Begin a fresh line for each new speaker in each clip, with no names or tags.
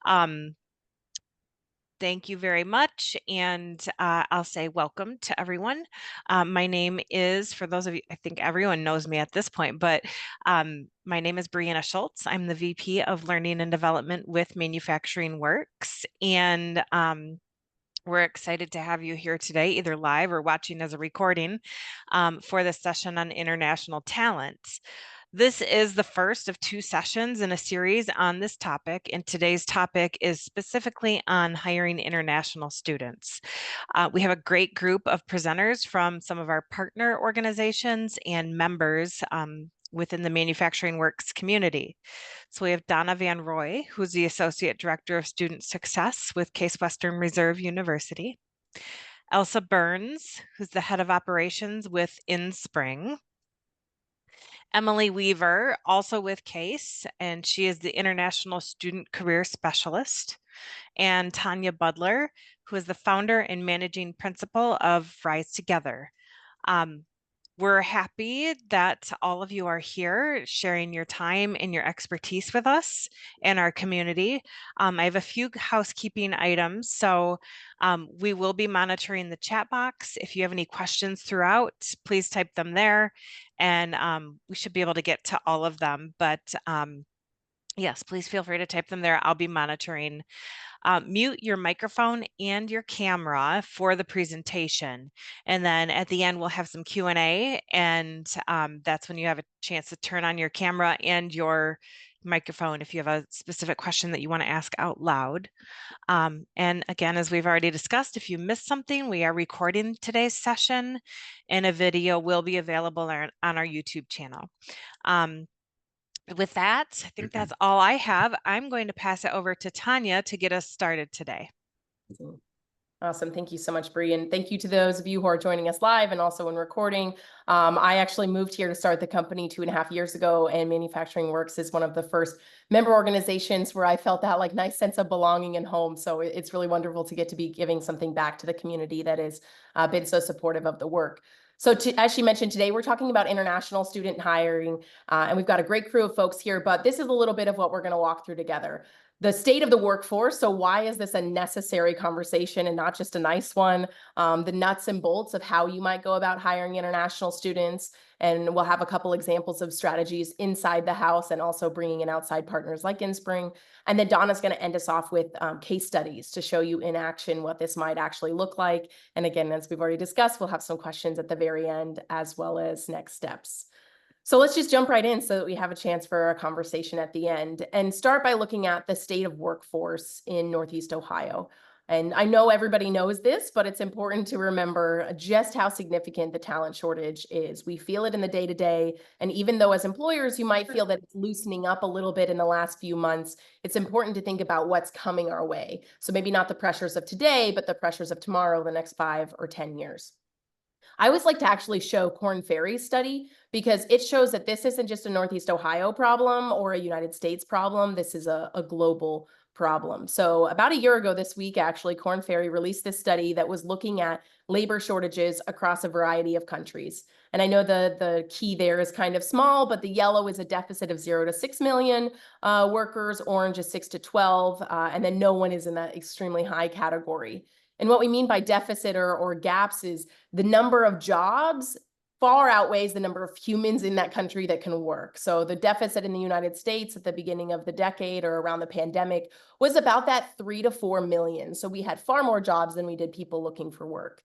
Um, Thank you very much. And I'll say welcome to everyone. My name is, for those of you, I think everyone knows me at this point, but my name is Brianna Schultz. I'm the VP of Learning and Development with Manufacturing Works. And we're excited to have you here today, either live or watching as a recording for this session on international talent. This is the first of two sessions in a series on this topic, and today's topic is specifically on hiring international students. We have a great group of presenters from some of our partner organizations and members within the Manufacturing Works community. So we have Donna Van Roy, who's the Associate Director of Student Success with Case Western Reserve University. Elsa Burns, who's the Head of Operations with InSpring. Emily Weaver, also with CASE, and she is the International Student Career Specialist. And Tanya Budler, who is the founder and managing principal of Rise Together. Um, we're happy that all of you are here sharing your time and your expertise with us and our community. I have a few housekeeping items. So we will be monitoring the chat box. If you have any questions throughout, please type them there and we should be able to get to all of them. But yes, please feel free to type them there. I'll be monitoring. Mute your microphone and your camera for the presentation. And then at the end, we'll have some Q&A, and that's when you have a chance to turn on your camera and your microphone if you have a specific question that you want to ask out loud. And again, as we've already discussed, if you missed something, we are recording today's session, and a video will be available on our YouTube channel. With that, I think that's all I have. I'm going to pass it over to Tanya to get us started today.
Awesome. Thank you so much, Bree. And thank you to those of you who are joining us live and also in recording. I actually moved here to start the company 2.5 years ago, and Manufacturing Works is one of the first member organizations where I felt that like nice sense of belonging and home. So it's really wonderful to get to be giving something back to the community that has been so supportive of the work. So as she mentioned, today we're talking about international student hiring, and we've got a great crew of folks here, but this is a little bit of what we're going to walk through together. The state of the workforce. So why is this a necessary conversation and not just a nice one? The nuts and bolts of how you might go about hiring international students. And we'll have a couple examples of strategies inside the house and also bringing in outside partners like InSpring. And then Donna's going to end us off with case studies to show you in action what this might actually look like. And again, as we've already discussed, we'll have some questions at the very end as well as next steps. So let's just jump right in so that we have a chance for a conversation at the end, and start by looking at the state of workforce in Northeast Ohio. And I know everybody knows this, but it's important to remember just how significant the talent shortage is. We feel it in the day-to-day. And even though as employers, you might feel that it's loosening up a little bit in the last few months, it's important to think about what's coming our way. So maybe not the pressures of today, but the pressures of tomorrow, the next 5 or 10 years. I always like to actually show Korn Ferry's study because it shows that this isn't just a Northeast Ohio problem or a United States problem. This is a global problem. So about a year ago this week, actually, Korn Ferry released this study that was looking at labor shortages across a variety of countries. And I know the key there is kind of small, but the yellow is a deficit of 0 to 6 million workers, orange is 6 to 12, and then no one is in that extremely high category. And what we mean by deficit or gaps is the number of jobs far outweighs the number of humans in that country that can work. So the deficit in the United States at the beginning of the decade or around the pandemic was about that 3 to 4 million. So we had far more jobs than we did people looking for work.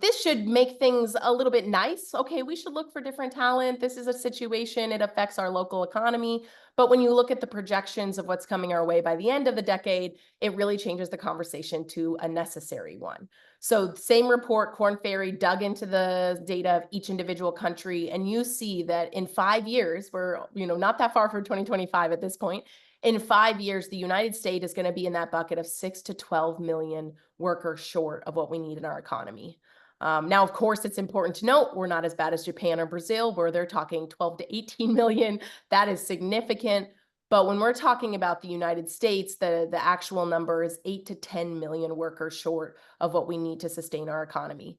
This should make things a little bit nice. Okay, we should look for different talent. This is a situation, it affects our local economy. But when you look at the projections of what's coming our way by the end of the decade, it really changes the conversation to a necessary one. So same report, Korn Ferry dug into the data of each individual country, and you see that in 5 years, we're not that far from 2025 at this point. In 5 years, the United States is going to be in that bucket of 6 to 12 million workers short of what we need in our economy. Now, of course, it's important to note we're not as bad as Japan or Brazil, where they're talking 12 to 18 million. That is significant. But when we're talking about the United States, the actual number is 8 to 10 million workers short of what we need to sustain our economy.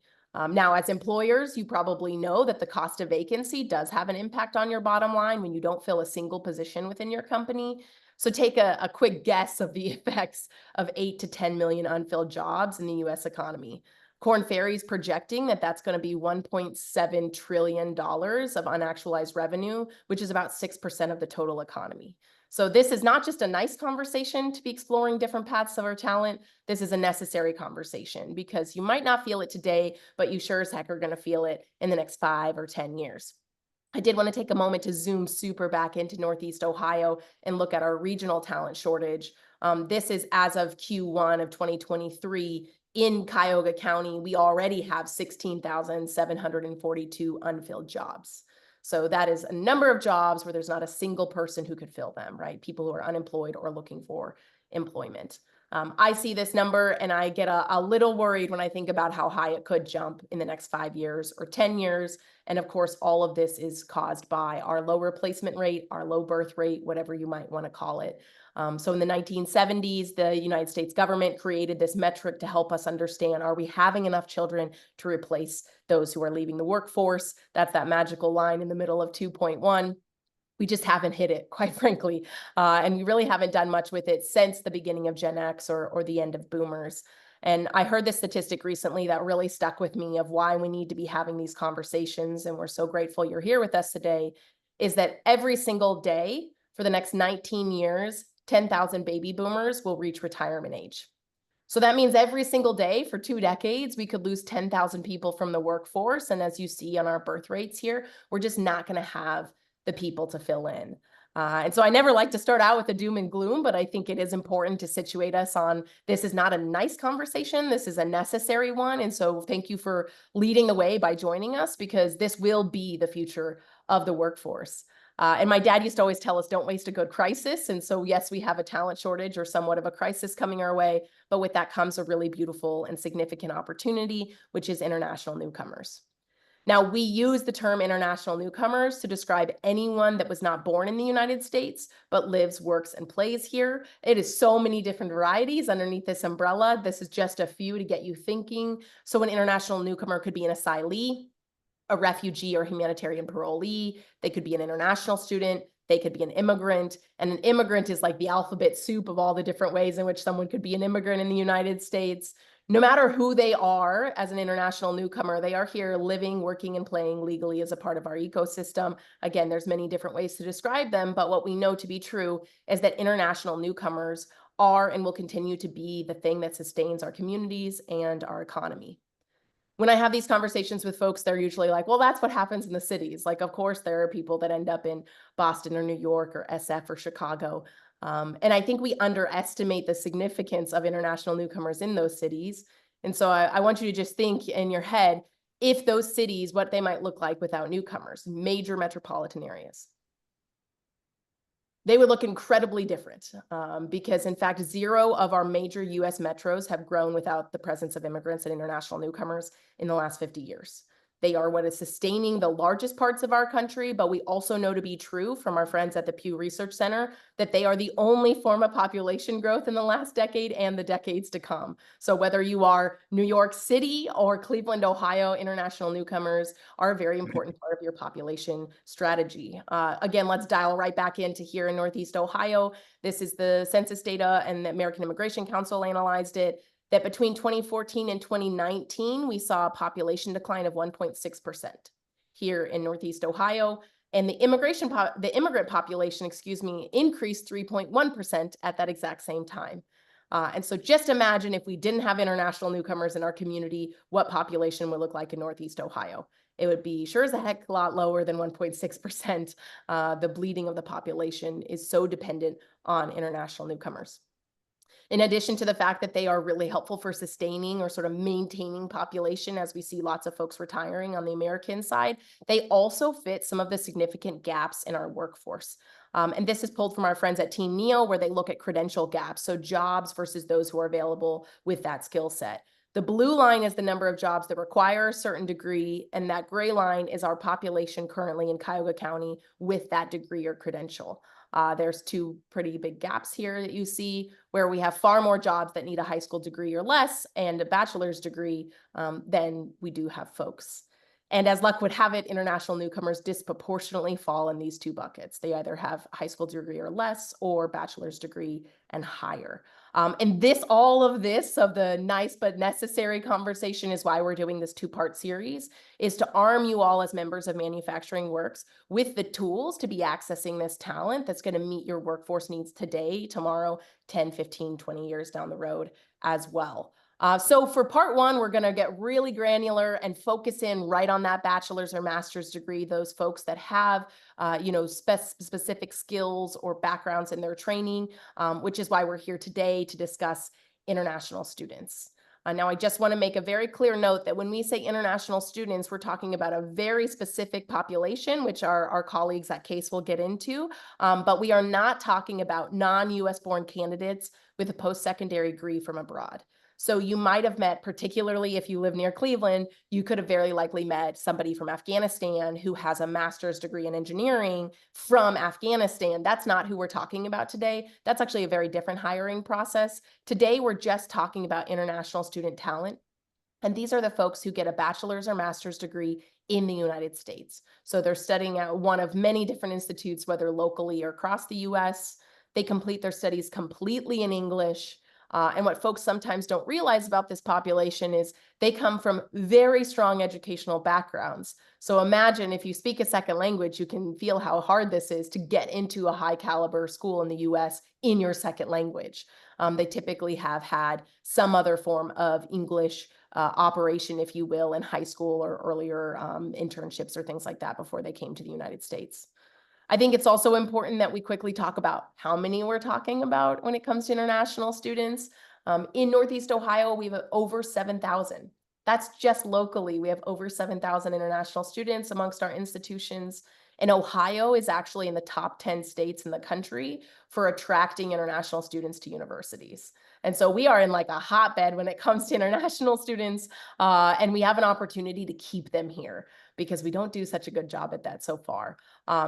Now, as employers, you probably know that the cost of vacancy does have an impact on your bottom line when you don't fill a single position within your company. So take a quick guess of the effects of 8 to 10 million unfilled jobs in the US economy. Korn Ferry is projecting that that's going to be $1.7 trillion of unactualized revenue, which is about 6% of the total economy. So this is not just a nice conversation to be exploring different paths of our talent. This is a necessary conversation because you might not feel it today, but you sure as heck are going to feel it in the next 5 or 10 years. I did want to take a moment to zoom super back into Northeast Ohio and look at our regional talent shortage. This is as of Q1 of 2023. In Cuyahoga County, we already have 16,742 unfilled jobs. So that is a number of jobs where there's not a single person who could fill them, right? People who are unemployed or looking for employment. I see this number and I get a little worried when I think about how high it could jump in the next 5 years or 10 years. And of course, all of this is caused by our low replacement rate, our low birth rate, whatever you might want to call it. So in the 1970s, the United States government created this metric to help us understand, are we having enough children to replace those who are leaving the workforce? That's that magical line in the middle of 2.1. We just haven't hit it, quite frankly. And we really haven't done much with it since the beginning of Gen X or the end of boomers. And I heard this statistic recently that really stuck with me of why we need to be having these conversations. And we're so grateful you're here with us today, is that every single day for the next 19 years, 10,000 baby boomers will reach retirement age. So that means every single day for 2 decades, we could lose 10,000 people from the workforce. And as you see on our birth rates here, we're just not going to have the people to fill in. And so I never like to start out with the doom and gloom, but I think it is important to situate us on this is not a nice conversation. This is a necessary one. And so thank you for leading the way by joining us, because this will be the future of the workforce. And my dad used to always tell us, don't waste a good crisis. And so, yes, we have a talent shortage or somewhat of a crisis coming our way, but with that comes a really beautiful and significant opportunity, which is international newcomers. Now, we use the term international newcomers to describe anyone that was not born in the United States, but lives, works, and plays here. It is so many different varieties underneath this umbrella. This is just a few to get you thinking. So an international newcomer could be an asylee, a refugee or humanitarian parolee. They could be an international student. They could be an immigrant. And an immigrant is like the alphabet soup of all the different ways in which someone could be an immigrant in the United States. No matter who they are as an international newcomer, they are here living, working, and playing legally as a part of our ecosystem. Again, there's many different ways to describe them, but what we know to be true is that international newcomers are and will continue to be the thing that sustains our communities and our economy. When I have these conversations with folks, they're usually like, well, that's what happens in the cities. Like, of course, there are people that end up in Boston or New York or SF or Chicago. And I think we underestimate the significance of international newcomers in those cities. And so I want you to just think in your head, if those cities, what they might look like without newcomers, major metropolitan areas. They would look incredibly different because, in fact, 0 of our major US metros have grown without the presence of immigrants and international newcomers in the last 50 years. They are what is sustaining the largest parts of our country, but we also know to be true from our friends at the Pew Research Center that they are the only form of population growth in the last decade and the decades to come. So whether you are New York City or Cleveland, Ohio, international newcomers are a very important part of your population strategy. Again, let's dial right back into here in Northeast Ohio. This is the census data, and the American Immigration Council analyzed it, that between 2014 and 2019, we saw a population decline of 1.6% here in Northeast Ohio. And the immigrant population, increased 3.1% at that exact same time. And so just imagine if we didn't have international newcomers in our community, what population would look like in Northeast Ohio. It would be sure as a heck a lot lower than 1.6%. The bleeding of the population is so dependent on international newcomers. In addition to the fact that they are really helpful for sustaining or sort of maintaining population, as we see lots of folks retiring on the American side, they also fit some of the significant gaps in our workforce. And this is pulled from our friends at Team Neo, where they look at credential gaps, so jobs versus those who are available with that skill set. The blue line is the number of jobs that require a certain degree, and that gray line is our population currently in Cuyahoga County with that degree or credential. There's 2 pretty big gaps here that you see, where we have far more jobs that need a high school degree or less and a bachelor's degree than we do have folks. And as luck would have it, international newcomers disproportionately fall in these two buckets. They either have a high school degree or less, or bachelor's degree and higher. And all of this of the nice but necessary conversation is why we're doing this two-part series, is to arm you all as members of Manufacturing Works with the tools to be accessing this talent that's going to meet your workforce needs today, tomorrow, 10, 15, 20 years down the road as well. So for part one, we're going to get really granular and focus in right on that bachelor's or master's degree, those folks that have, specific skills or backgrounds in their training, which is why we're here today to discuss international students. Now, I just want to make a very clear note that when we say international students, we're talking about a very specific population, which our colleagues at CASE will get into, but we are not talking about non-US born candidates with a post-secondary degree from abroad. So you might have met, particularly if you live near Cleveland, you could have very likely met somebody from Afghanistan who has a master's degree in engineering from Afghanistan. That's not who we're talking about today. That's actually a very different hiring process. Today, we're just talking about international student talent. And these are the folks who get a bachelor's or master's degree in the United States. So they're studying at one of many different institutes, whether locally or across the US. They complete their studies completely in English. And what folks sometimes don't realize about this population is they come from very strong educational backgrounds. So imagine if you speak a second language, you can feel how hard this is to get into a high caliber school in the US in your second language. They typically have had some other form of English operation, if you will, in high school or earlier internships or things like that before they came to the United States. I think it's also important that we quickly talk about how many we're talking about when it comes to international students. In Northeast Ohio, we have over 7,000. That's just locally. We have over 7,000 international students amongst our institutions. And Ohio is actually in the top 10 states in the country for attracting international students to universities. And so we are in like a hotbed when it comes to international students, and we have an opportunity to keep them here because we don't do such a good job at that so far.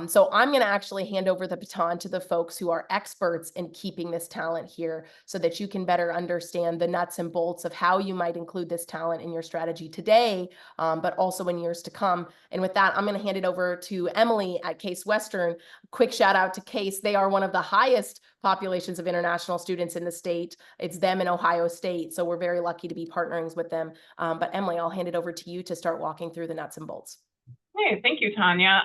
So I'm going to actually hand over the baton to the folks who are experts in keeping this talent here so that you can better understand the nuts and bolts of how you might include this talent in your strategy today, but also in years to come. And with that, I'm going to hand it over to Emily at Case Western. Quick shout out to Case. They are one of the highest populations of international students in the state. It's them in Ohio State. So we're very lucky to be partnering with them. But Emily, I'll hand it over to you to start walking through the nuts and bolts.
Hey, thank you, Tanya.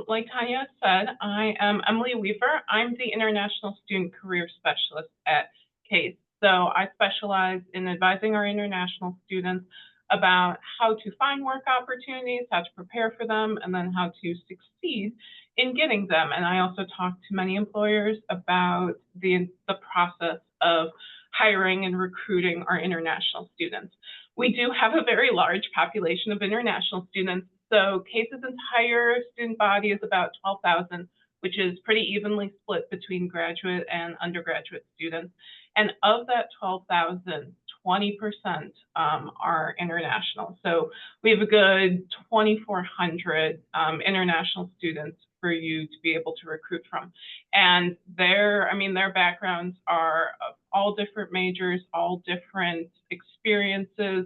Like Tanya said, I am Emily Weaver. I'm the International Student Career Specialist at CASE. So I specialize in advising our international students about how to find work opportunities, how to prepare for them, and then how to succeed in getting them. And I also talk to many employers about the process of hiring and recruiting our international students. We do have a very large population of international students. So CASE's entire student body is about 12,000, which is pretty evenly split between graduate and undergraduate students. And of that 12,000, 20% are international. So we have a good 2,400 international students for you to be able to recruit from. And their backgrounds are of all different majors, all different experiences,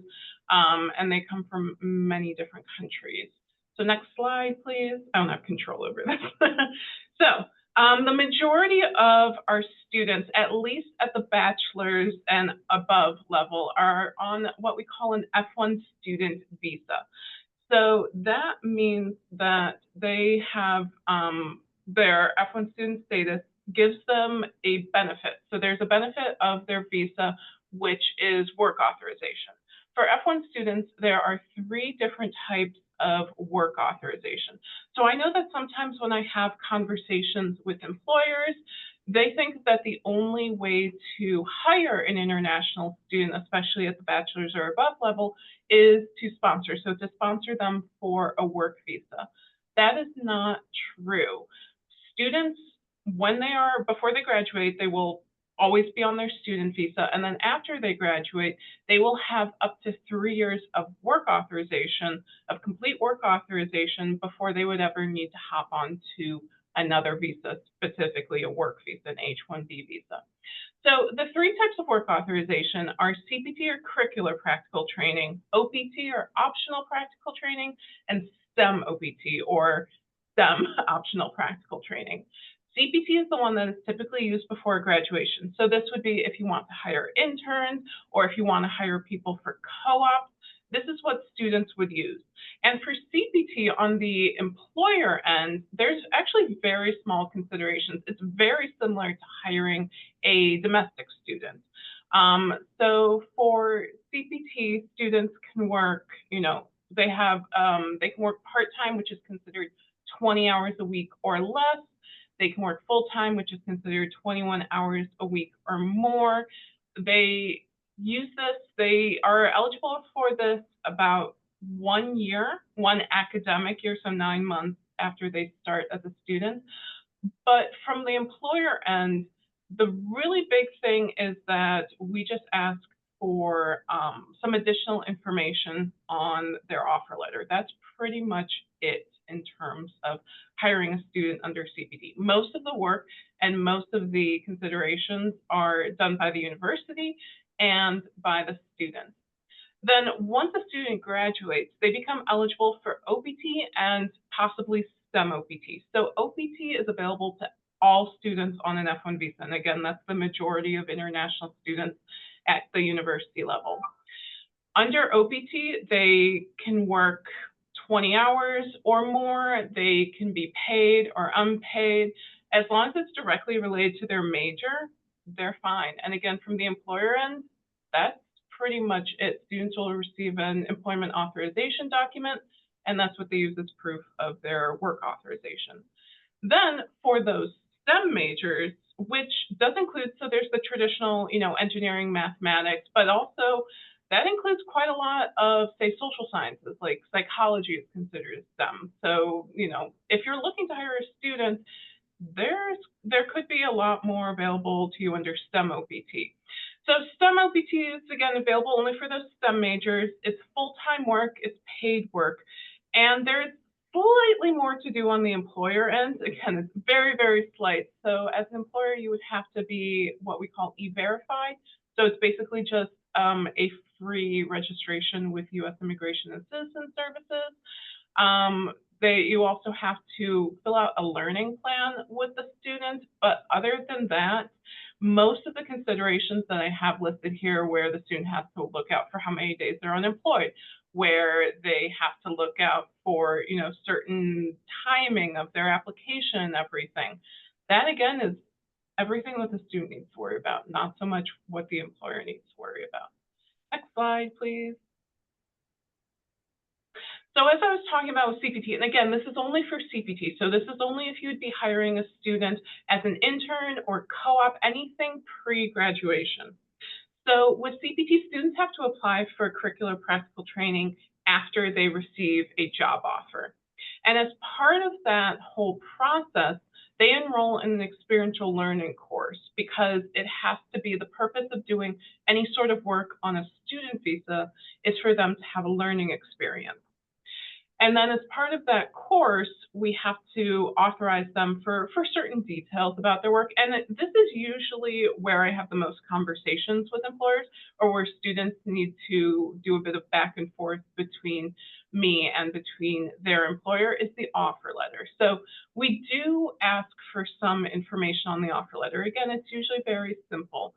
and they come from many different countries. So next slide, please. I don't have control over this. So the majority of our students, at least at the bachelor's and above level, are on what we call an F1 student visa. So that means that they have their F1 student status gives them a benefit. So there's a benefit of their visa, which is work authorization. For F1 students, there are 3 different types of work authorization. So I know that sometimes when I have conversations with employers, they think that the only way to hire an international student, especially at the bachelor's or above level, is to sponsor. So to sponsor them for a work visa. That is not true. Students, before they graduate, they will always be on their student visa. And then after they graduate, they will have up to 3 years of work authorization, of complete work authorization, before they would ever need to hop on to another visa, specifically a work visa, an H-1B visa. So the three types of work authorization are CPT or curricular practical training, OPT or optional practical training, and STEM OPT or STEM optional practical training. CPT is the one that is typically used before graduation. So this would be if you want to hire interns or if you want to hire people for co-ops. This is what students would use. And for CPT on the employer end, there's actually very small considerations. It's very similar to hiring a domestic student. So for CPT, students can work, they can work part-time, which is considered 20 hours a week or less. They can work full-time, which is considered 21 hours a week or more. They are eligible for this about 1 year, one academic year, so 9 months after they start as a student. But from the employer end, the really big thing is that we just ask for some additional information on their offer letter. That's pretty much it in terms of hiring a student under CPT. Most of the work and most of the considerations are done by the university and by the students. Then once a student graduates, they become eligible for OPT and possibly STEM OPT. So OPT is available to all students on an F1 visa. And again, that's the majority of international students at the university level. Under OPT, they can work 20 hours or more. They can be paid or unpaid. As long as it's directly related to their major, they're fine. And again, from the employer end, that's pretty much it. Students will receive an employment authorization document, and that's what they use as proof of their work authorization. Then for those STEM majors, which does include, so there's the traditional, engineering, mathematics, but also that includes quite a lot of, say, social sciences, like psychology is considered STEM. So, if you're looking to hire a student, there could be a lot more available to you under STEM OPT. So STEM OPT is, again, available only for those STEM majors. It's full-time work, it's paid work, and there's slightly more to do on the employer end. Again, it's very, very slight. So as an employer, you would have to be what we call E-Verified. So it's basically just a free registration with U.S. Immigration and Citizen Services. You also have to fill out a learning plan with the student, but other than that, most of the considerations that I have listed here, where the student has to look out for how many days they're unemployed, where they have to look out for, certain timing of their application and everything. That again is everything that the student needs to worry about, not so much what the employer needs to worry about. Next slide, please. So as I was talking about with CPT, and again, this is only for CPT. So this is only if you'd be hiring a student as an intern or co-op, anything pre-graduation. So with CPT, students have to apply for curricular practical training after they receive a job offer. And as part of that whole process, they enroll in an experiential learning course because it has to be the purpose of doing any sort of work on a student visa is for them to have a learning experience. And then as part of that course, we have to authorize them for certain details about their work. And this is usually where I have the most conversations with employers, or where students need to do a bit of back and forth between me and between their employer, is the offer letter. So we do ask for some information on the offer letter. Again, it's usually very simple.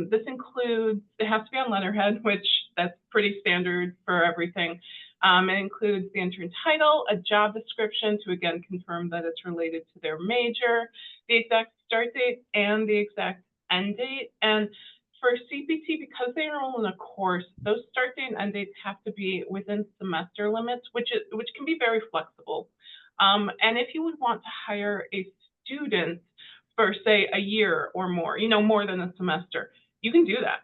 This includes, it has to be on letterhead, which that's pretty standard for everything. It includes the intern title, a job description to again confirm that it's related to their major, the exact start date, and the exact end date. And for CPT, because they enroll in a course, those start date and end dates have to be within semester limits, which can be very flexible. And if you would want to hire a student for, say, a year or more, more than a semester, you can do that.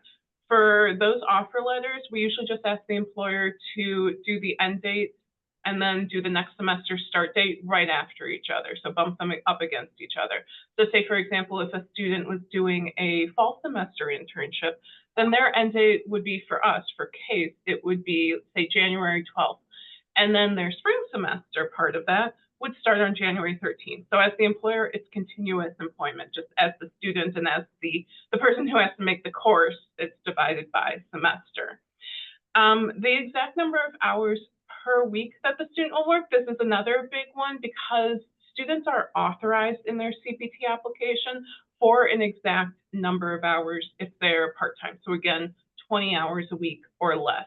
For those offer letters, we usually just ask the employer to do the end date and then do the next semester start date right after each other. So bump them up against each other. So say, for example, if a student was doing a fall semester internship, then their end date would be, for us, for CASE, it would be, say, January 12th. And then their spring semester part of that would start on January 13th. So as the employer, it's continuous employment. Just as the student and as the person who has to make the course, it's divided by semester. The exact number of hours per week that the student will work, this is another big one because students are authorized in their CPT application for an exact number of hours if they're part-time. So again, 20 hours a week or less.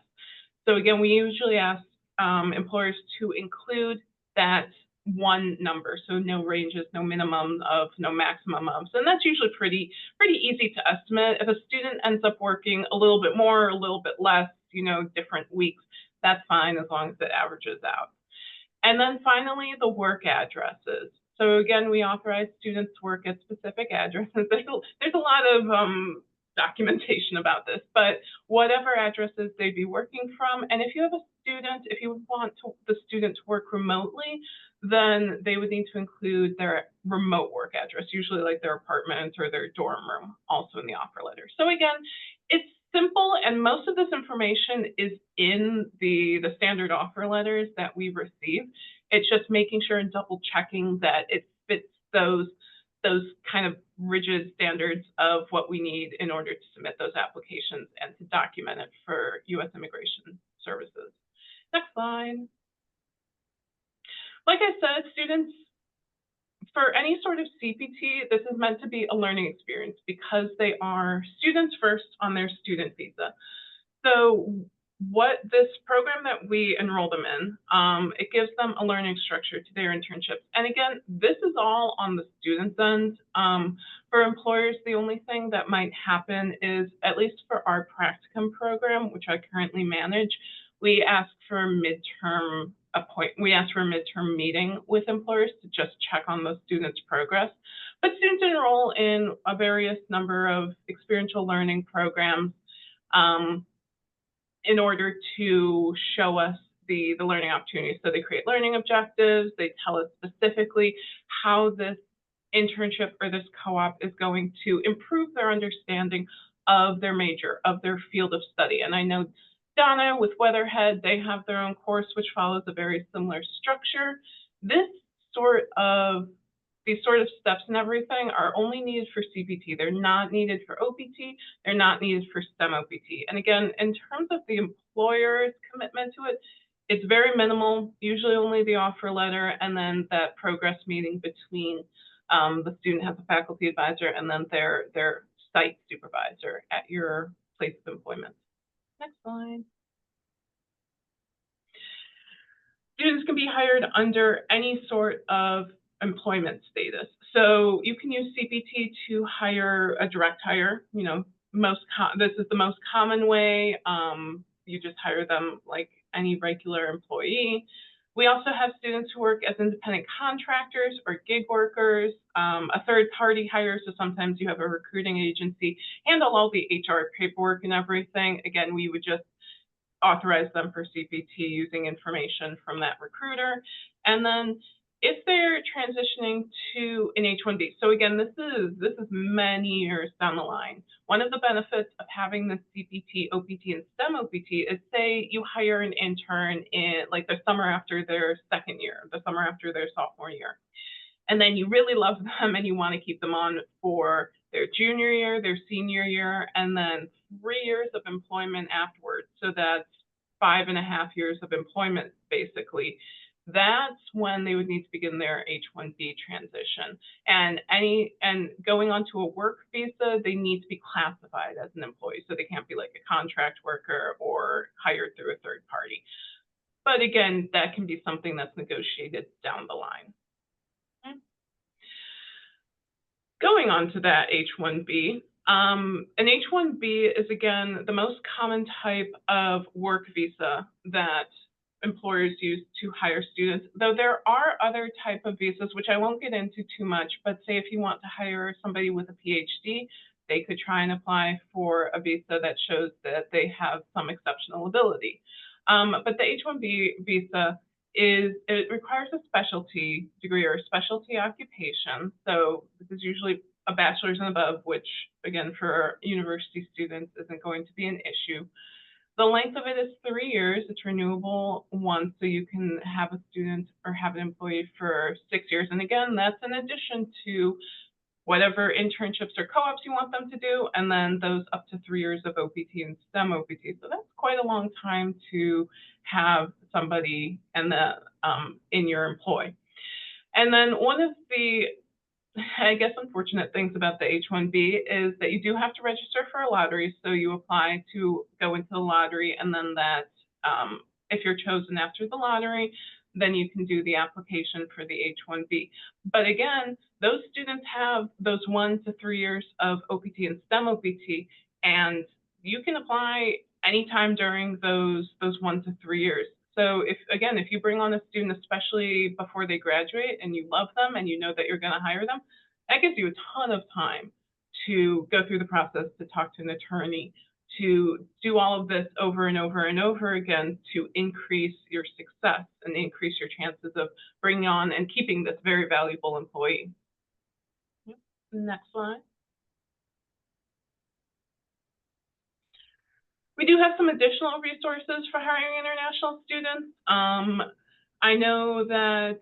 So again, we usually ask employers to include that one number. So no ranges, no minimum of, no maximum of. And that's usually pretty easy to estimate. If a student ends up working a little bit more, a little bit less, you know, different weeks, that's fine as long as it averages out. And then finally, the work addresses. So again, we authorize students to work at specific addresses. There's a lot of documentation about this, but whatever addresses they'd be working from. And if you have a student, if you want the student to work remotely, then they would need to include their remote work address, usually like their apartment or their dorm room, also in the offer letter. So again, it's simple, and most of this information is in the standard offer letters that we receive. It's just making sure and double checking that it fits those kind of rigid standards of what we need in order to submit those applications and to document it for U.S. Immigration Services. Next slide. Like I said, students, for any sort of CPT, this is meant to be a learning experience because they are students first on their student visa. So what this program that we enroll them in, it gives them a learning structure to their internships. And again, this is all on the student's end. For employers, the only thing that might happen is, at least for our practicum program, which I currently manage, we ask for a midterm meeting with employers to just check on those students' progress. But students enroll in a various number of experiential learning programs in order to show us the learning opportunities. So they create learning objectives. They tell us specifically how this internship or this co-op is going to improve their understanding of their major, of their field of study. And I know Donna with Weatherhead, they have their own course which follows a very similar structure. These sort of steps and everything are only needed for CPT. They're not needed for OPT. They're not needed for STEM OPT. And again, in terms of the employer's commitment to it, it's very minimal, usually only the offer letter and then that progress meeting between the student has a faculty advisor and then their site supervisor at your place of employment. Next slide. Students can be hired under any sort of employment status. So you can use CPT to hire a direct hire. You know, this is the most common way. You just hire them like any regular employee. We also have students who work as independent contractors or gig workers, a third-party hire, so sometimes you have a recruiting agency, handle all the HR paperwork and everything. Again, we would just authorize them for CPT using information from that recruiter. And then if they're transitioning to an H-1B, so again, this is many years down the line. One of the benefits of having the CPT, OPT, and STEM OPT is, say you hire an intern in like the summer after their second year, the summer after their sophomore year. And then you really love them and you want to keep them on for their junior year, their senior year, and then 3 years of employment afterwards. So that's 5.5 years of employment, basically. That's when they would need to begin their H-1B transition. And going onto a work visa, they need to be classified as an employee. So they can't be like a contract worker or hired through a third party. But again, that can be something that's negotiated down the line. Okay. Going on to that H-1B, an H-1B is, again, the most common type of work visa that employers use to hire students, though there are other type of visas, which I won't get into too much, but say if you want to hire somebody with a PhD, they could try and apply for a visa that shows that they have some exceptional ability. But the H-1B visa it requires a specialty degree or a specialty occupation. So this is usually a bachelor's and above, which again, for university students isn't going to be an issue. The length of it is 3 years. It's renewable once, so you can have a student or have an employee for 6 years. And again, that's in addition to whatever internships or co-ops you want them to do, and then those up to 3 years of OPT and STEM OPT. So that's quite a long time to have somebody in your employ. And then one of the, I guess, unfortunate things about the H-1B is that you do have to register for a lottery. So you apply to go into the lottery, and then if you're chosen after the lottery, then you can do the application for the H-1B. But again, those students have those 1 to 3 years of OPT and STEM OPT, and you can apply anytime during those 1 to 3 years. So if you bring on a student, especially before they graduate, and you love them and you know that you're going to hire them, that gives you a ton of time to go through the process, to talk to an attorney, to do all of this over and over and over again to increase your success and increase your chances of bringing on and keeping this very valuable employee. Yep. Next slide. We do have some additional resources for hiring international students. I know that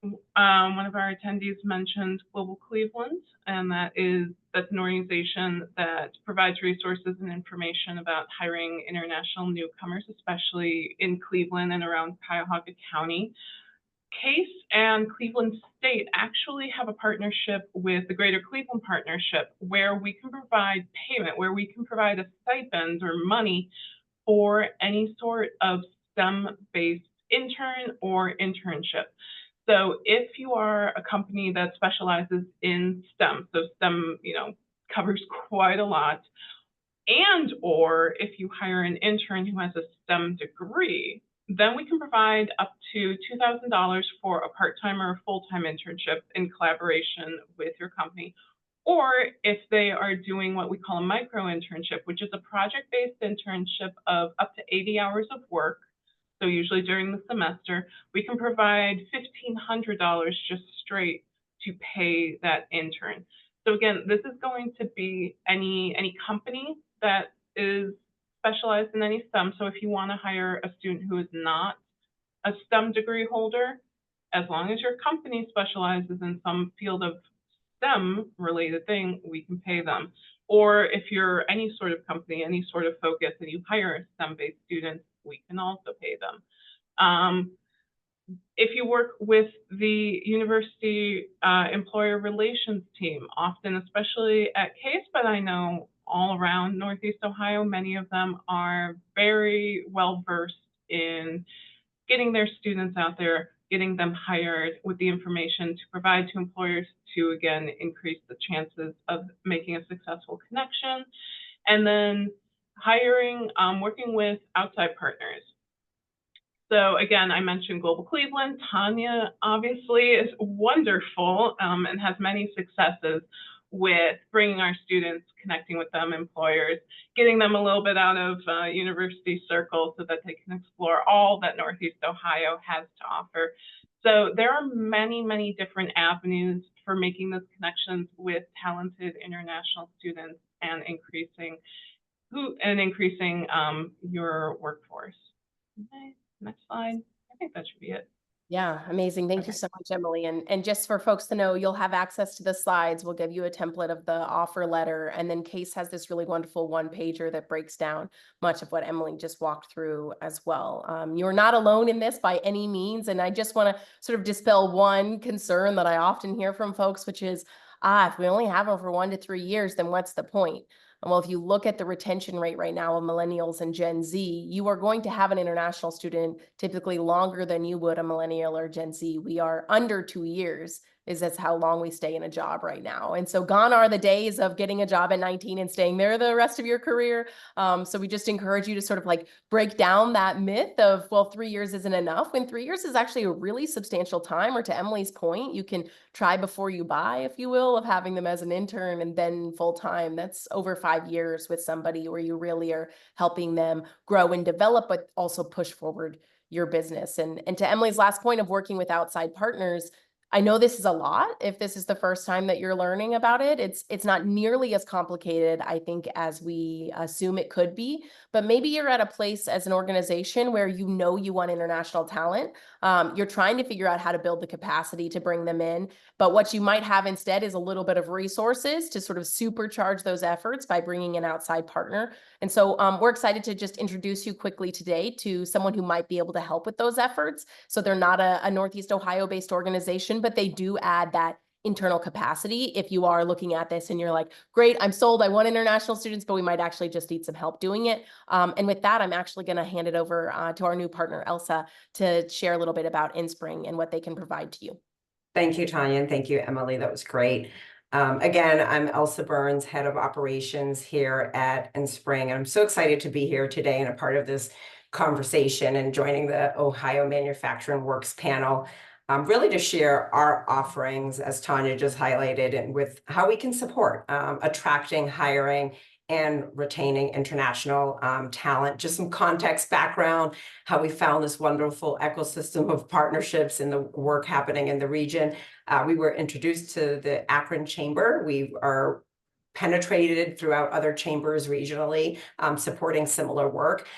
one of our attendees mentioned Global Cleveland, and that's an organization that provides resources and information about hiring international newcomers, especially in Cleveland and around Cuyahoga County. CASE and Cleveland State actually have a partnership with the Greater Cleveland Partnership, where we can provide payment, where we can provide a stipend or money for any sort of STEM-based intern or internship. So if you are a company that specializes in STEM, so STEM, covers quite a lot, and or if you hire an intern who has a STEM degree, then we can provide up to $2,000 for a part-time or a full-time internship in collaboration with your company. Or if they are doing what we call a micro internship, which is a project-based internship of up to 80 hours of work, so usually during the semester, we can provide $1,500 just straight to pay that intern. So again, this is going to be any company that is specialized in any STEM. So if you want to hire a student who is not a STEM degree holder, as long as your company specializes in some field of STEM related thing, we can pay them. Or if you're any sort of company, any sort of focus, and you hire a STEM-based student, we can also pay them. If you work with the university employer relations team, often, especially at CASE, but I know all around Northeast Ohio, many of them are very well versed in getting their students out there, getting them hired with the information to provide to employers to, again, increase the chances of making a successful connection. And then hiring, working with outside partners. So again, I mentioned Global Cleveland. Tanya obviously is wonderful and has many successes with bringing our students, connecting with them, employers, getting them a little bit out of university circles so that they can explore all that Northeast Ohio has to offer. So there are many, many different avenues for making those connections with talented international students and increasing your workforce. Okay, next slide. I think that should be it.
Yeah, amazing. Thank you so much, Emily. And just for folks to know, you'll have access to the slides. We'll give you a template of the offer letter. And then CASE has this really wonderful one-pager that breaks down much of what Emily just walked through as well. You're not alone in this by any means. And I just want to sort of dispel one concern that I often hear from folks, which is, if we only have them for 1 to 3 years, then what's the point? Well, if you look at the retention rate right now of millennials and Gen Z, you are going to have an international student typically longer than you would a millennial or Gen Z. We are under 2 years that's how long we stay in a job right now. And so gone are the days of getting a job at 19 and staying there the rest of your career. So we just encourage you to sort of like break down that myth of, well, 3 years isn't enough, when 3 years is actually a really substantial time. Or to Emily's point, you can try before you buy, if you will, of having them as an intern and then full time. That's over 5 years with somebody where you really are helping them grow and develop, but also push forward your business. And to Emily's last point of working with outside partners, I know this is a lot. If this is the first time that you're learning about it, it's not nearly as complicated, I think, as we assume it could be. But maybe you're at a place as an organization where you know you want international talent. You're trying to figure out how to build the capacity to bring them in. But what you might have instead is a little bit of resources to sort of supercharge those efforts by bringing an outside partner. And so we're excited to just introduce you quickly today to someone who might be able to help with those efforts. So they're not a Northeast Ohio-based organization, but they do add that internal capacity. If you are looking at this and you're like, great, I'm sold, I want international students, but we might actually just need some help doing it. And with that, I'm actually going to hand it over to our new partner, Elsa, to share a little bit about InSpring and what they can provide to you.
Thank you, Tanya, and thank you, Emily. That was great. Again, I'm Elsa Burns, Head of Operations here at InSpring, and I'm so excited to be here today and a part of this conversation and joining the Ohio Manufacturing Works panel, really to share our offerings, as Tanya just highlighted, and with how we can support attracting, hiring, and retaining international talent. Just some context background, how we found this wonderful ecosystem of partnerships and the work happening in the region. We were introduced to the Akron Chamber. We are penetrated throughout other chambers regionally, supporting similar work.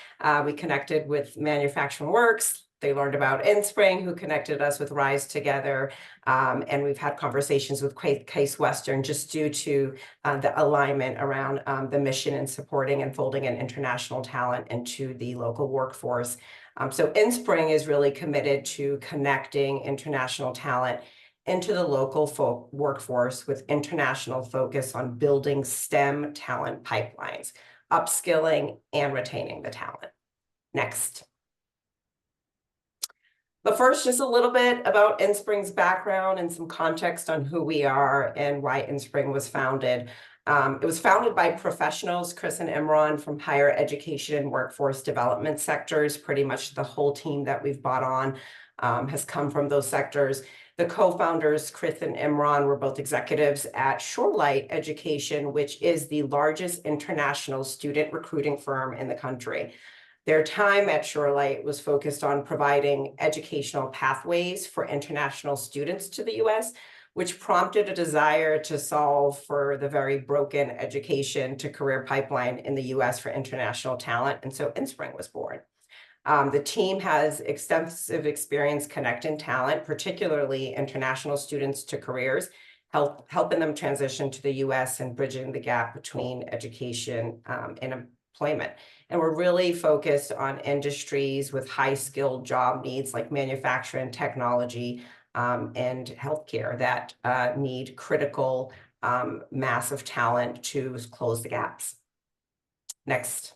We connected with Manufacturing Works. They learned about InSpring, who connected us with Rise Together. And we've had conversations with Case Western just due to the alignment around the mission and supporting and folding in international talent into the local workforce. So InSpring is really committed to connecting international talent into the local workforce with international focus on building STEM talent pipelines, upskilling and retaining the talent. Next. But first, just a little bit about InSpring's background and some context on who we are and why InSpring was founded. It was founded by professionals, Chris and Imran, from higher education and workforce development sectors. Pretty much the whole team that we've brought on has come from those sectors. The co-founders, Chris and Imran, were both executives at Shorelight Education, which is the largest international student recruiting firm in the country. Their time at Shorelight was focused on providing educational pathways for international students to the US, which prompted a desire to solve for the very broken education to career pipeline in the US for international talent. And so InSpring was born. The team has extensive experience connecting talent, particularly international students to careers, helping them transition to the US and bridging the gap between education and employment. And we're really focused on industries with high skilled job needs like manufacturing, technology, and healthcare that need critical mass of talent to close the gaps. Next.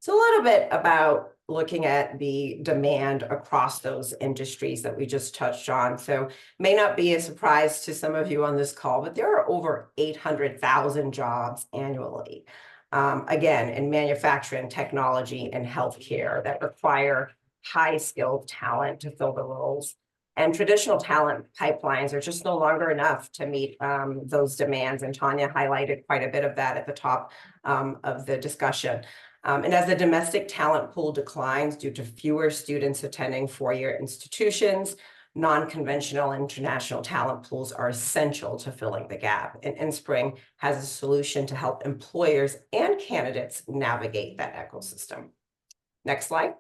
So a little bit about looking at the demand across those industries that we just touched on. So may not be a surprise to some of you on this call, but there are over 800,000 jobs annually. Again, in manufacturing, technology, and healthcare that require high-skilled talent to fill the roles. And traditional talent pipelines are just no longer enough to meet those demands. And Tanya highlighted quite a bit of that at the top of the discussion. And as the domestic talent pool declines due to fewer students attending four-year institutions, non-conventional international talent pools are essential to filling the gap. And InSpring has a solution to help employers and candidates navigate that ecosystem. Next slide.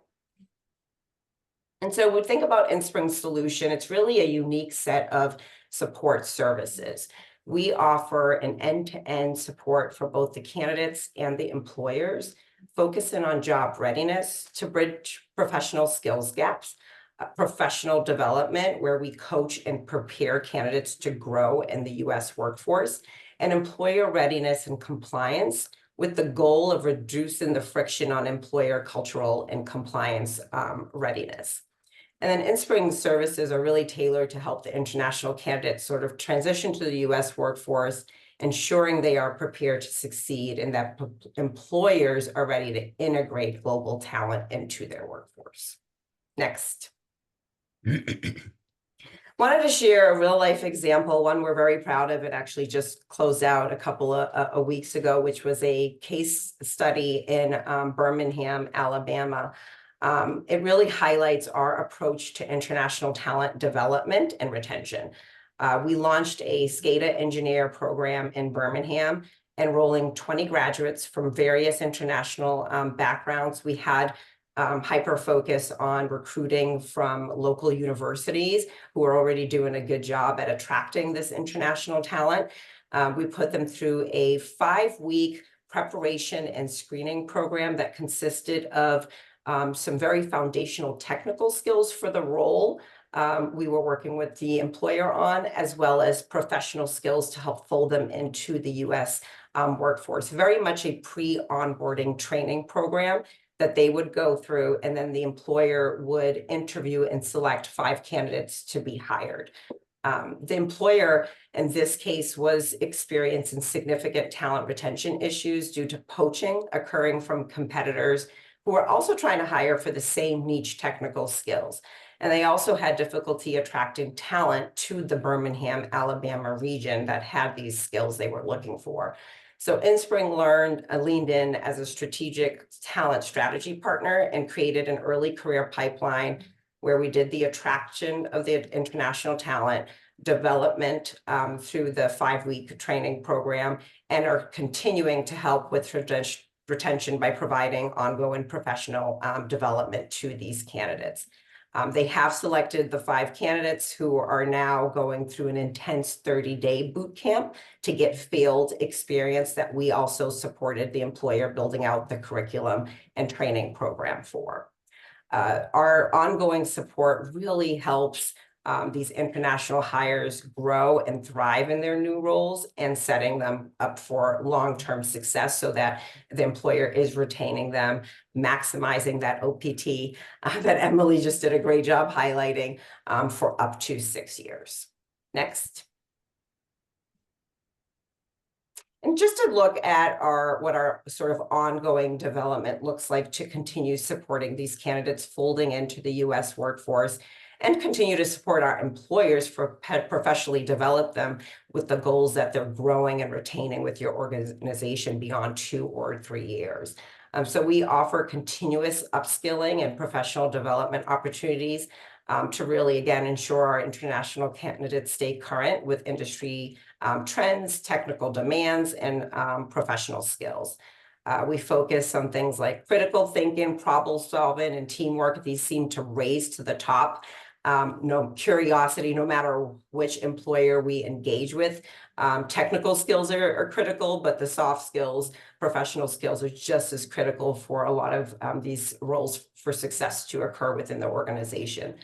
And so when we think about InSpring's solution, it's really a unique set of support services. We offer an end-to-end support for both the candidates and the employers, focusing on job readiness to bridge professional skills gaps, professional development, where we coach and prepare candidates to grow in the US workforce, and employer readiness and compliance with the goal of reducing the friction on employer cultural and compliance readiness. And then InSpring services are really tailored to help the international candidates sort of transition to the US workforce, ensuring they are prepared to succeed and that employers are ready to integrate global talent into their workforce. Next. Wanted to share a real life example, one we're very proud of. It actually just closed out a couple of weeks ago, which was a case study in Birmingham, Alabama. It really highlights our approach to international talent development and retention. We launched a SCADA engineer program in Birmingham, enrolling 20 graduates from various international backgrounds. We had hyper focus on recruiting from local universities who are already doing a good job at attracting this international talent. We put them through a 5-week preparation and screening program that consisted of some very foundational technical skills for the role we were working with the employer on, as well as professional skills to help fold them into the U.S. Workforce. Very much a pre-onboarding training program that they would go through, and then the employer would interview and select 5 candidates to be hired. The employer in this case was experiencing significant talent retention issues due to poaching occurring from competitors who were also trying to hire for the same niche technical skills. And they also had difficulty attracting talent to the Birmingham, Alabama region that had these skills they were looking for. So Inspring leaned in as a strategic talent strategy partner and created an early career pipeline where we did the attraction of the international talent development through the 5-week training program, and are continuing to help with retention by providing ongoing professional development to these candidates. They have selected the 5 candidates who are now going through an intense 30-day boot camp to get field experience that we also supported the employer building out the curriculum and training program for. Our ongoing support really helps these international hires grow and thrive in their new roles and setting them up for long-term success so that the employer is retaining them, maximizing that OPT that Emily just did a great job highlighting for up to 6 years. Next. And just to look at what our sort of ongoing development looks like to continue supporting these candidates folding into the U.S. workforce, and continue to support our employers for professionally develop them with the goals that they're growing and retaining with your organization beyond 2 or 3 years. So we offer continuous upskilling and professional development opportunities to really, again, ensure our international candidates stay current with industry trends, technical demands, and professional skills. We focus on things like critical thinking, problem solving, and teamwork. These seem to raise to the top. No curiosity, no matter which employer we engage with. Technical skills are critical, but the soft skills, professional skills are just as critical for a lot of these roles for success to occur within the organization.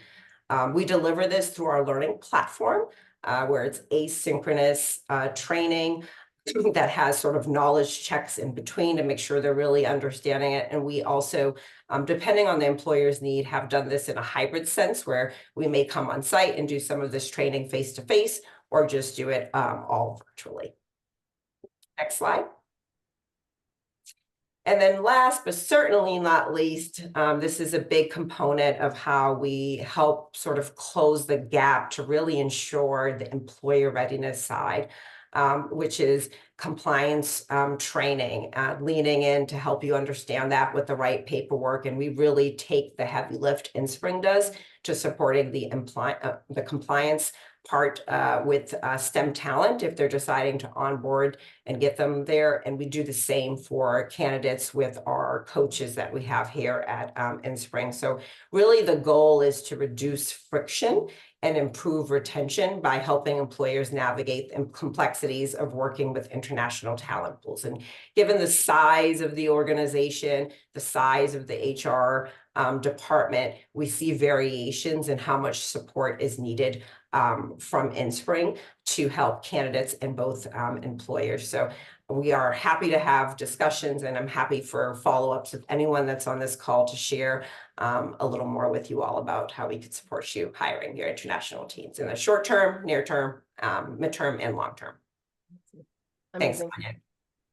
We deliver this through our learning platform, where it's asynchronous training that has sort of knowledge checks in between to make sure they're really understanding it. And we also, depending on the employer's need, have done this in a hybrid sense where we may come on site and do some of this training face-to-face or just do it all virtually. Next slide. And then last, but certainly not least, this is a big component of how we help sort of close the gap to really ensure the employer readiness side, which is compliance training, leaning in to help you understand that with the right paperwork. And we really take the heavy lift Inspring does to supporting the compliance part with STEM talent if they're deciding to onboard and get them there. And we do the same for candidates with our coaches that we have here at Inspring. So really the goal is to reduce friction and improve retention by helping employers navigate the complexities of working with international talent pools. And given the size of the organization, the size of the HR department, we see variations in how much support is needed from Inspring to help candidates and both employers. So we are happy to have discussions, and I'm happy for follow-ups with anyone that's on this call to share a little more with you all about how we could support you hiring your international teams in the short term, near term, midterm, and long term.
Amazing.
Thanks, Tanya.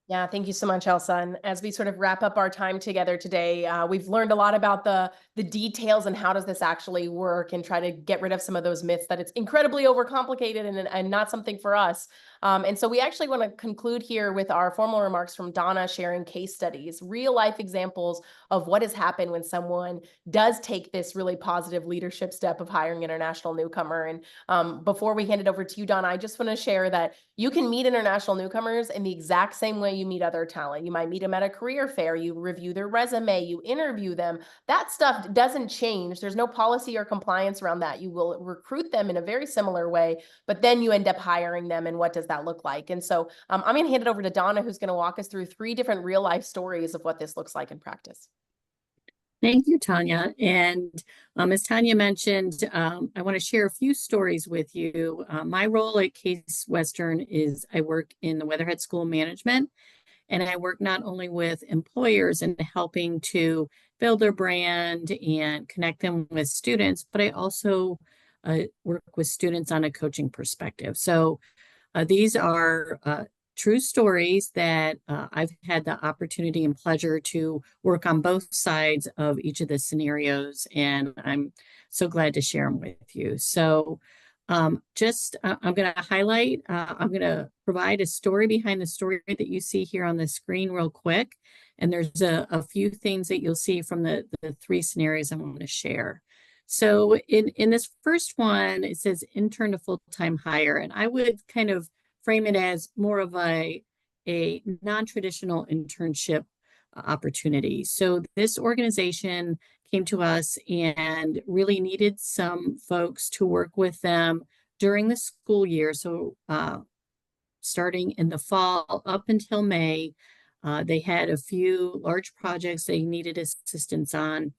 Yeah, thank you so much, Elsa. And as we sort of wrap up our time together today, we've learned a lot about the details and how does this actually work, and try to get rid of some of those myths that it's incredibly overcomplicated and not something for us. And so we actually want to conclude here with our formal remarks from Donna sharing case studies, real life examples of what has happened when someone does take this really positive leadership step of hiring international newcomer. And before we hand it over to you, Donna, I just want to share that you can meet international newcomers in the exact same way you meet other talent. You might meet them at a career fair, you review their resume, you interview them. That stuff doesn't change. There's no policy or compliance around that. You will recruit them in a very similar way, but then you end up hiring them. And what does that look like? And so I'm going to hand it over to Donna, who's going to walk us through 3 different real life stories of what this looks like in practice.
Thank you, Tanya. And as Tanya mentioned, I want to share a few stories with you. My role at Case Western is I work in the Weatherhead School of Management, and I work not only with employers and helping to build their brand and connect them with students, but I also work with students on a coaching perspective. So these are true stories that I've had the opportunity and pleasure to work on both sides of each of the scenarios, and I'm so glad to share them with you. So I'm going to highlight, I'm going to provide a story behind the story that you see here on the screen real quick. And there's a few things that you'll see from the 3 scenarios I want to share. So in this first one, it says intern to full-time hire, and I would kind of frame it as more of a non-traditional internship opportunity. So this organization came to us and really needed some folks to work with them during the school year. So starting in the fall up until May, they had a few large projects they needed assistance on.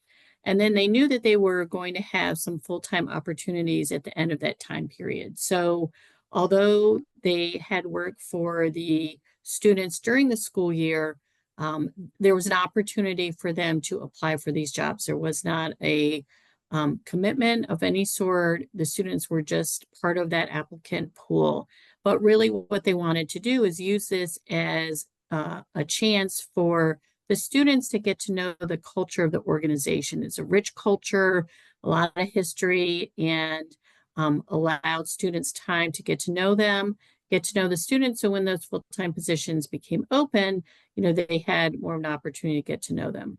And then they knew that they were going to have some full-time opportunities at the end of that time period. So although they had work for the students during the school year, there was an opportunity for them to apply for these jobs. There was not a commitment of any sort. The students were just part of that applicant pool. But really what they wanted to do is use this as a chance for the students to get to know the culture of the organization. It's a rich culture, a lot of history, and allowed students time to get to know them, get to know the students. So when those full-time positions became open, they had more of an opportunity to get to know them.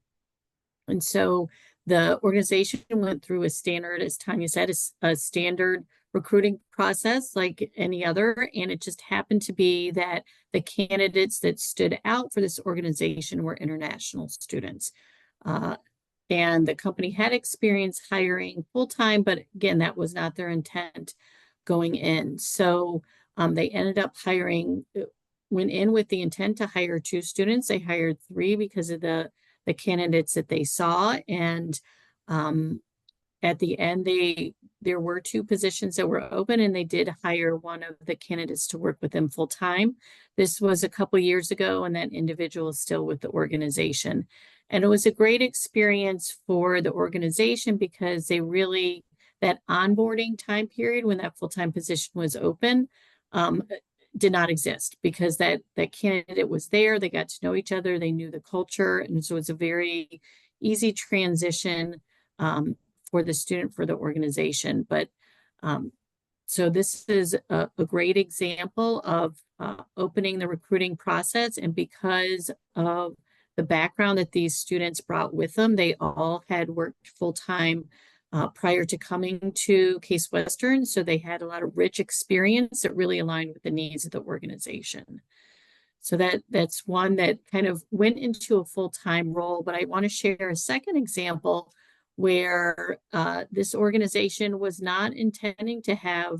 And so the organization went through a standard, as Tanya said, a standard recruiting process like any other. And it just happened to be that the candidates that stood out for this organization were international students. And the company had experience hiring full-time, but again, that was not their intent going in. So they ended up went in with the intent to hire 2 students. They hired 3 because of the candidates that they saw. And at the end, there were 2 positions that were open, and they did hire one of the candidates to work with them full time. This was a couple years ago, and that individual is still with the organization. And it was a great experience for the organization because that onboarding time period when that full-time position was open did not exist, because that candidate was there. They got to know each other. They knew the culture. And so it's a very easy transition for the student, for the organization. But so this is a great example of opening the recruiting process. And because of the background that these students brought with them, they all had worked full-time prior to coming to Case Western. So they had a lot of rich experience that really aligned with the needs of the organization. So that's one that kind of went into a full-time role. But I want to share a second example where this organization was not intending to have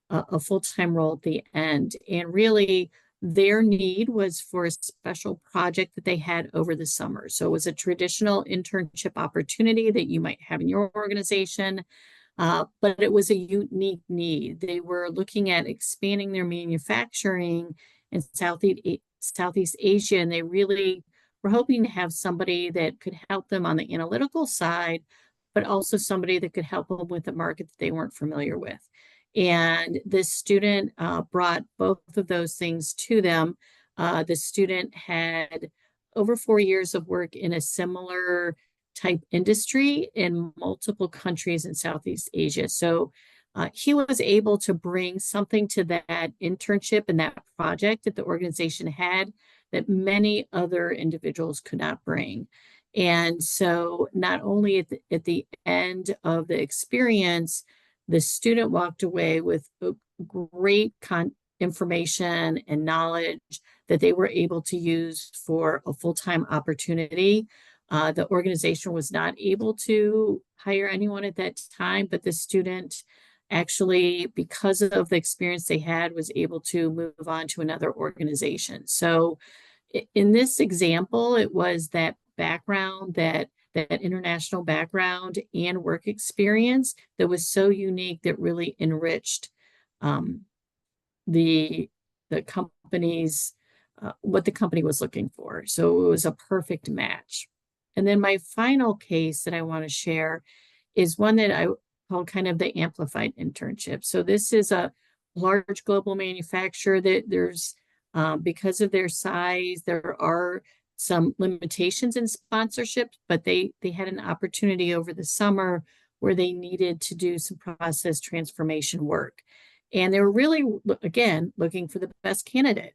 a full-time role at the end. And really, their need was for a special project that they had over the summer. So it was a traditional internship opportunity that you might have in your organization, but it was a unique need. They were looking at expanding their manufacturing in Southeast Asia, and they really were hoping to have somebody that could help them on the analytical side, but also somebody that could help them with the market that they weren't familiar with. And this student brought both of those things to them. The student had over 4 years of work in a similar type industry in multiple countries in Southeast Asia. So he was able to bring something to that internship and that project that the organization had that many other individuals could not bring. And so not only at the end of the experience, the student walked away with great information and knowledge that they were able to use for a full-time opportunity. The organization was not able to hire anyone at that time, but the student actually, because of the experience they had, was able to move on to another organization. So in this example, it was that background, that international background and work experience that was so unique that really enriched the company's what the company was looking for. So it was a perfect match. And then my final case that I want to share is one that I call kind of the amplified internship. So this is a large global manufacturer that there's because of their size, there are some limitations in sponsorship, but they had an opportunity over the summer where they needed to do some process transformation work. And they were really, again, looking for the best candidate.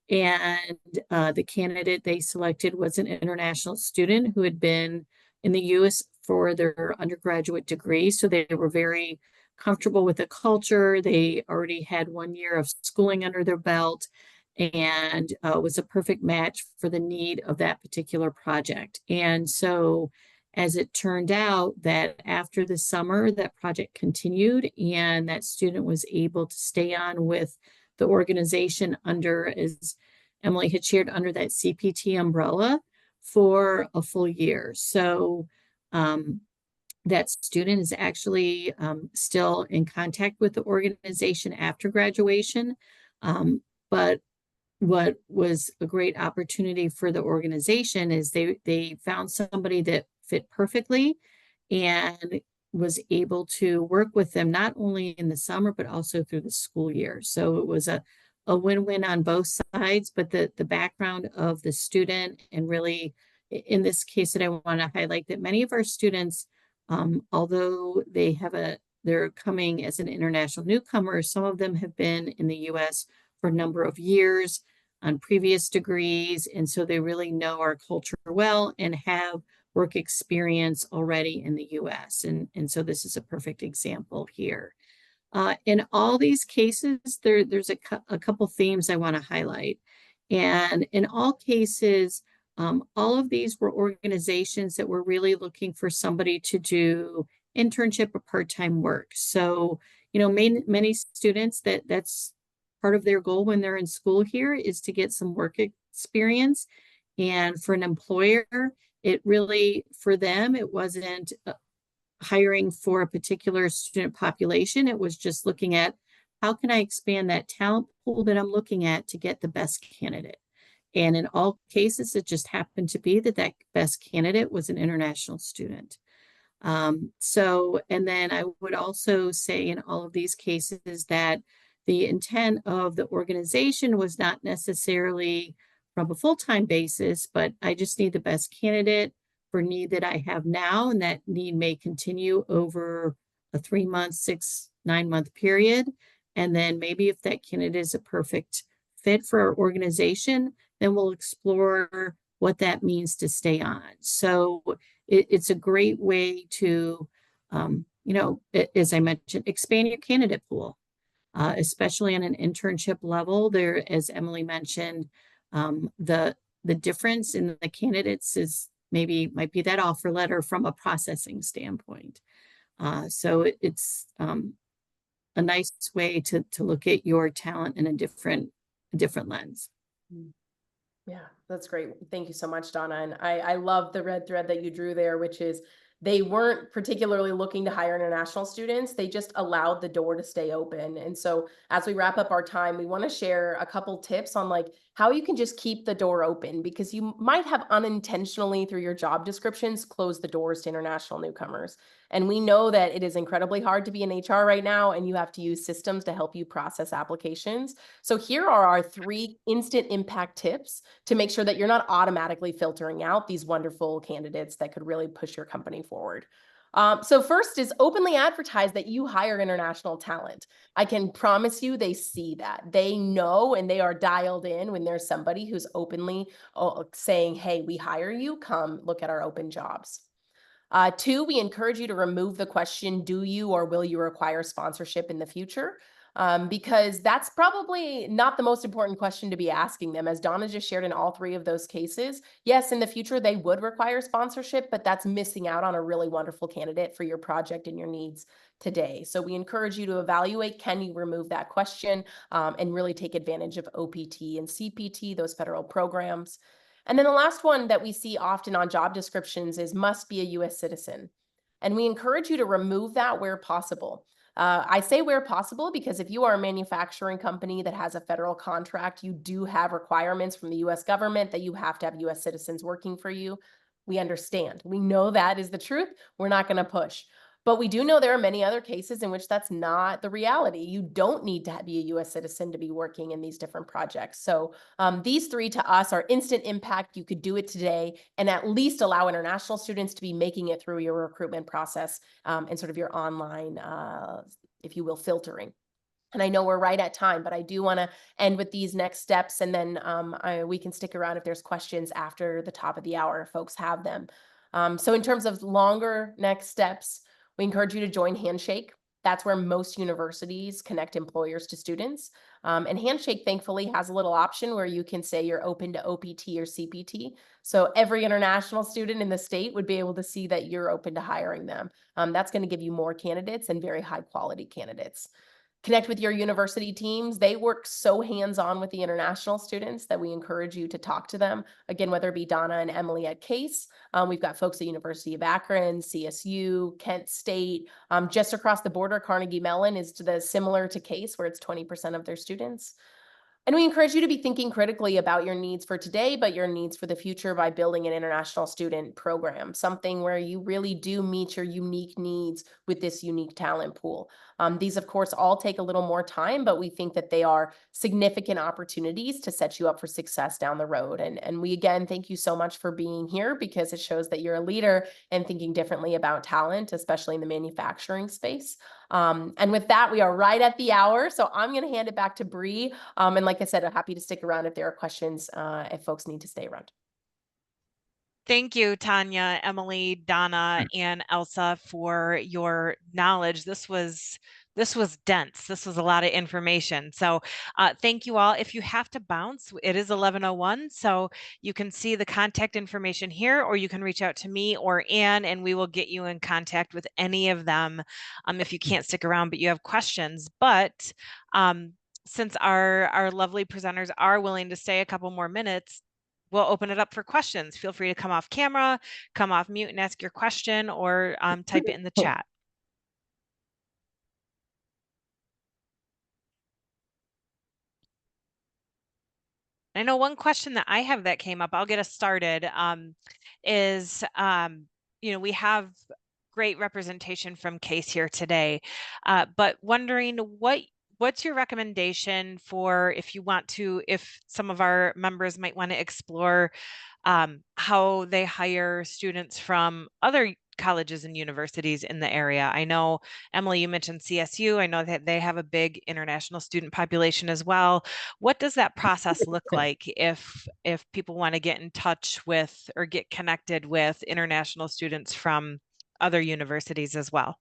And the candidate they selected was an international student who had been in the US for their undergraduate degree. So they were very comfortable with the culture. They already had 1 year of schooling under their belt, and was a perfect match for the need of that particular project. And so as it turned out, that after the summer, that project continued and that student was able to stay on with the organization under, as Emily had shared, under that CPT umbrella for a full year. So that student is actually still in contact with the organization after graduation. But what was a great opportunity for the organization is they found somebody that fit perfectly and was able to work with them not only in the summer, but also through the school year. So it was a win-win on both sides, but the background of the student, and really in this case that I want to highlight that many of our students, although they're coming as an international newcomer, some of them have been in the US for a number of years on previous degrees. And so they really know our culture well and have work experience already in the US. And so this is a perfect example here. In all these cases, there's a couple themes I want to highlight. And in all cases, all of these were organizations that were really looking for somebody to do internship or part-time work. So, many students that's part of their goal when they're in school here is to get some work experience. And for an employer, it really, for them, it wasn't hiring for a particular student population. It was just looking at how can I expand that talent pool that I'm looking at to get the best candidate. And in all cases, it just happened to be that best candidate was an international student. And then I would also say in all of these cases that the intent of the organization was not necessarily from a full-time basis, but I just need the best candidate for need that I have now, and that need may continue over a 3-month, 6, 9-month period. And then maybe if that candidate is a perfect fit for our organization, then we'll explore what that means to stay on. So it's a great way to, as I mentioned, expand your candidate pool. Especially on an internship level, there, as Emily mentioned, the difference in the candidates might be that offer letter from a processing standpoint. So it's a nice way to look at your talent in a different lens.
Yeah, that's great. Thank you so much, Donna. And I love the red thread that you drew there, which is they weren't particularly looking to hire international students. They just allowed the door to stay open. And so as we wrap up our time, we want to share a couple tips on how you can just keep the door open, because you might have unintentionally through your job descriptions closed the doors to international newcomers. And we know that it is incredibly hard to be in HR right now, and you have to use systems to help you process applications. So here are our 3 instant impact tips to make sure that you're not automatically filtering out these wonderful candidates that could really push your company forward. So first is openly advertise that you hire international talent. I can promise you they see that. They know and they are dialed in when there's somebody who's openly saying, hey, we hire you, come look at our open jobs. Two, we encourage you to remove the question, do you or will you require sponsorship in the future? Because that's probably not the most important question to be asking them. As Donna just shared in all three of those cases, yes, in the future they would require sponsorship, but that's missing out on a really wonderful candidate for your project and your needs today. So we encourage you to evaluate, can you remove that question and really take advantage of OPT and CPT, those federal programs. And then the last one that we see often on job descriptions is must be a US citizen. And we encourage you to remove that where possible. I say where possible because if you are a manufacturing company that has a federal contract, you do have requirements from the US government that you have to have US citizens working for you. We understand. We know that is the truth. We're not going to push. But we do know there are many other cases in which that's not the reality. You don't need to be a US citizen to be working in these different projects. So these three to us are instant impact. You could do it today and at least allow international students to be making it through your recruitment process and sort of your online, if you will, filtering. And I know we're right at time, but I do want to end with these next steps. And then we can stick around if there's questions after the top of the hour, if folks have them. So in terms of longer next steps, we encourage you to join Handshake. That's where most universities connect employers to students. And Handshake, thankfully, has a little option where you can say you're open to OPT or CPT. So every international student in the state would be able to see that you're open to hiring them. That's going to give you more candidates and very high quality candidates. Connect with your university teams. They work so hands-on with the international students that we encourage you to talk to them. Again, whether it be Donna and Emily at Case, we've got folks at University of Akron, CSU, Kent State, just across the border, Carnegie Mellon is similar to Case where it's 20% of their students. And we encourage you to be thinking critically about your needs for today, but your needs for the future by building an international student program, something where you really do meet your unique needs with this unique talent pool. These, of course, all take a little more time, but we think that they are significant opportunities to set you up for success down the road. And we, again, thank you so much for being here because it shows that you're a leader and thinking differently about talent, especially in the manufacturing space. And with that, we are right at the hour. So I'm going to hand it back to Bree. And like I said, I'm happy to stick around if there are questions, if folks need to stay around.
Thank you, Tanya, Emily, Donna, and Elsa for your knowledge. This was dense. This was a lot of information. So thank you all. If you have to bounce, it is 11:01. So you can see the contact information here, or you can reach out to me or Anne, and we will get you in contact with any of them if you can't stick around, but you have questions. But since our lovely presenters are willing to stay a couple more minutes, we'll open it up for questions. Feel free to come off camera, come off mute and ask your question, or type it in the chat. I know one question that I have that came up, I'll get us started, is, we have great representation from Case here today, but wondering what's your recommendation for if some of our members might want to explore how they hire students from other colleges and universities in the area. I know, Emily, you mentioned CSU. I know that they have a big international student population as well. What does that process look like if people want to get in touch with or get connected with international students from other universities as well?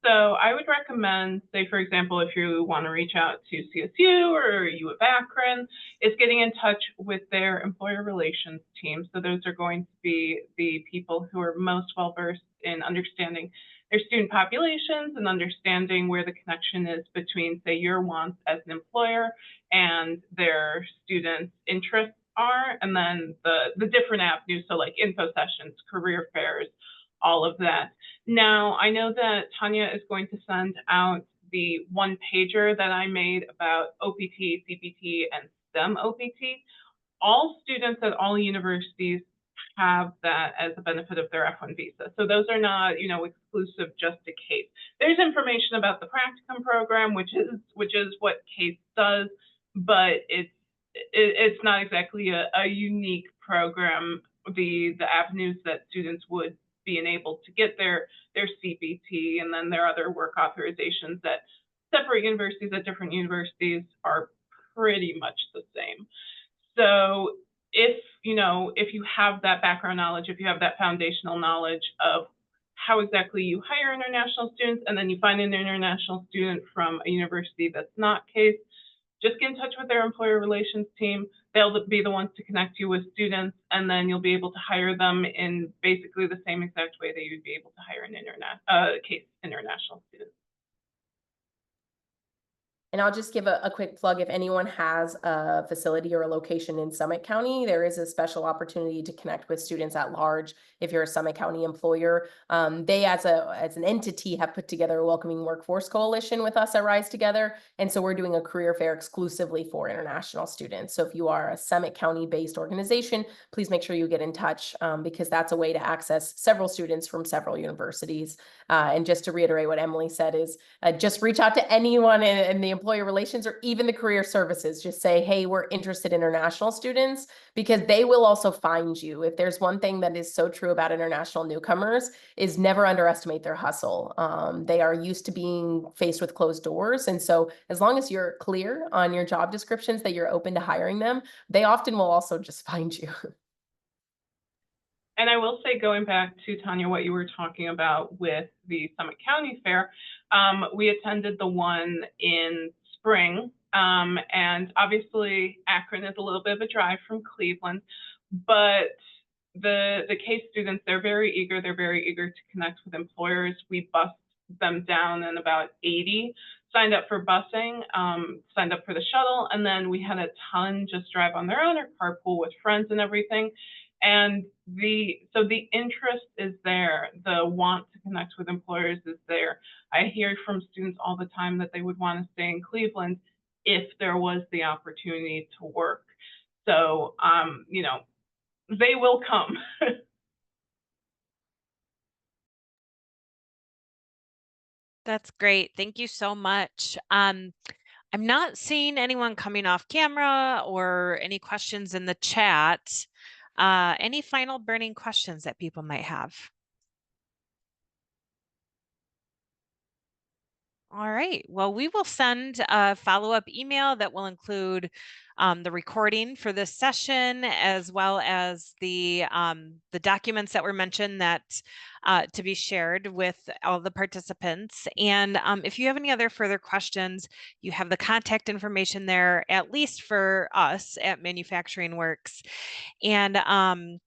So I would recommend, say, for example, if you want to reach out to CSU or U of Akron, is getting in touch with their employer relations team. So those are going to be the people who are most well-versed in understanding their student populations and understanding where the connection is between, say, your wants as an employer and their students' interests are, and then the different avenues, so like info sessions, career fairs, all of that. Now, I know that Tanya is going to send out the one pager that I made about OPT, CPT, and STEM OPT. All students at all universities have that as a benefit of their F1 visa. So those are not, exclusive just to Case. There's information about the practicum program, which is what Case does, but it's not exactly a unique program. The avenues that students would being able to get their CPT and then their other work authorizations at separate universities at different universities are pretty much the same. So if you have that background knowledge, if you have that foundational knowledge of how exactly you hire international students, and then you find an international student from a university that's not CASE, just get in touch with their employer relations team. They'll be the ones to connect you with students, and then you'll be able to hire them in basically the same exact way that you'd be able to hire an CASE international student.
And I'll just give a quick plug. If anyone has a facility or a location in Summit County, there is a special opportunity to connect with students at large. If you're a Summit County employer, they as an entity have put together a Welcoming Workforce Coalition with us at Rise Together. And so we're doing a career fair exclusively for international students. So if you are a Summit County based organization, please make sure you get in touch because that's a way to access several students from several universities. And just to reiterate what Emily said is just reach out to anyone in the employer relations or even the career services. Just say, hey, we're interested in international students, because they will also find you. If there's one thing that is so true about international newcomers is never underestimate their hustle. They are used to being faced with closed doors. And so as long as you're clear on your job descriptions that you're open to hiring them, they often will also just find you.
And I will say, going back to Tanya, what you were talking about with the Summit County Fair, we attended the one in spring, and obviously Akron is a little bit of a drive from Cleveland, but the CASE students, they're very eager to connect with employers. We bussed them down, and about 80 signed up for busing, signed up for the shuttle, and then we had a ton just drive on their own or carpool with friends and everything. And so the interest is there, the want to connect with employers is there. I hear from students all the time that they would want to stay in Cleveland if there was the opportunity to work. So, they will come.
That's great. Thank you so much. I'm not seeing anyone coming off camera or any questions in the chat. Any final burning questions that people might have? All right. Well, we will send a follow-up email that will include the recording for this session, as well as the documents that were mentioned that to be shared with all the participants. And if you have any other further questions, you have the contact information there, at least for us at Manufacturing Works. And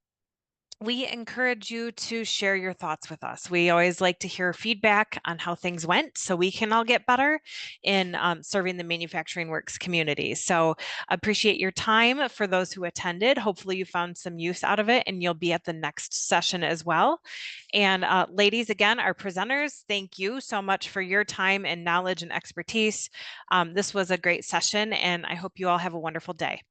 we encourage you to share your thoughts with us. We always like to hear feedback on how things went so we can all get better in serving the Manufacturing Works community. So appreciate your time for those who attended. Hopefully you found some use out of it and you'll be at the next session as well. And ladies, again, our presenters, thank you so much for your time and knowledge and expertise. This was a great session, and I hope you all have a wonderful day.